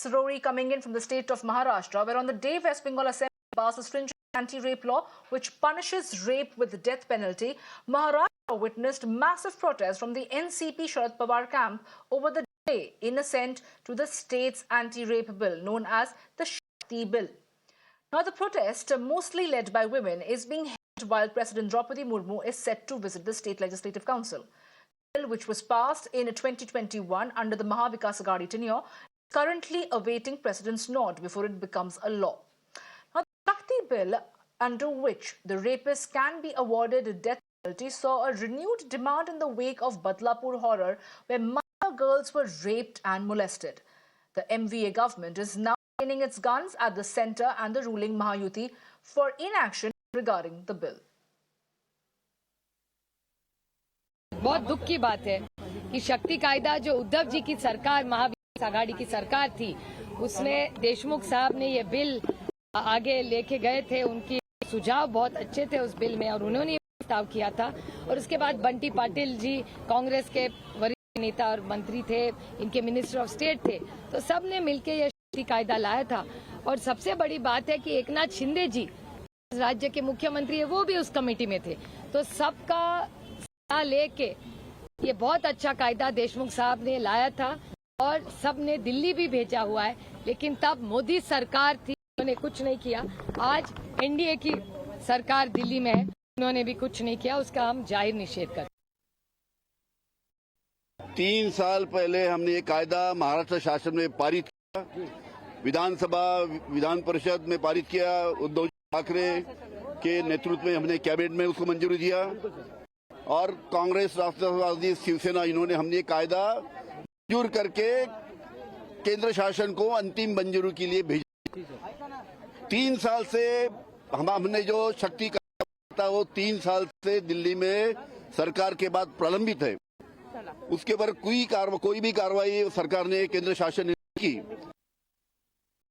Story coming in from the state of Maharashtra, where on the day West Bengal Assembly passed a stringent anti-rape law which punishes rape with the death penalty, Maharashtra witnessed massive protests from the NCP Sharad Pawar camp over the delay in assent to the state's anti-rape bill known as the Shakti Bill. Now, the protest, mostly led by women, is being held while President Draupadi Murmu is set to visit the State Legislative Council. The bill, which was passed in 2021 under the Maha Vikas Aghadi tenure, is currently awaiting President's nod before it becomes a law. Now, the Shakti Bill, under which the rapist can be awarded a death penalty, saw a renewed demand in the wake of Badlapur horror, where minor girls were raped and molested. The MVA government is now pointing its guns at the centre and the ruling Mahayuti for inaction regarding the bill. बहुत दुख की बात है कि शक्ति कायदा जो उद्धव जी की सरकार, महाविकास आघाड़ी की सरकार थी, उसमें देशमुख साहब ने ये बिल आगे लेके गए थे। उनकी सुझाव बहुत अच्छे थे उस बिल में और उन्होंने प्रस्ताव किया था। और उसके बाद बंटी पाटिल जी कांग्रेस के वरिष्ठ नेता और मंत्री थे, इनके मिनिस्टर ऑफ स्टेट थे, तो सब ने मिलकर ये शक्ति कायदा लाया था। और सबसे बड़ी बात है कि एकनाथ शिंदे जी राज्य के मुख्यमंत्री है, वो भी उस कमेटी में थे। तो सबका सलाह लेके ये बहुत अच्छा कायदा देशमुख साहब ने लाया था और सब ने दिल्ली भी भेजा हुआ है, लेकिन तब मोदी सरकार थी, उन्होंने कुछ नहीं किया। आज एनडीए की सरकार दिल्ली में है, उन्होंने भी कुछ नहीं किया, उसका हम जाहिर निषेध करते हैं। 3 साल पहले हमने ये कायदा महाराष्ट्र शासन में पारित किया, विधानसभा विधान परिषद में पारित किया। उद्धव ठाकरे के नेतृत्व में हमने कैबिनेट में उसको मंजूरी दिया और कांग्रेस, राष्ट्रवादी, शिवसेना, इन्होंने हमने ये कायदा मंजूर करके केंद्र शासन को अंतिम मंजूरी के लिए भेजा। 3 साल से हमने जो शक्ति कायदा था वो 3 साल से दिल्ली में सरकार के बाद प्रलंबित है। उसके पर कोई भी कार्रवाई सरकार ने, केंद्र शासन ने की।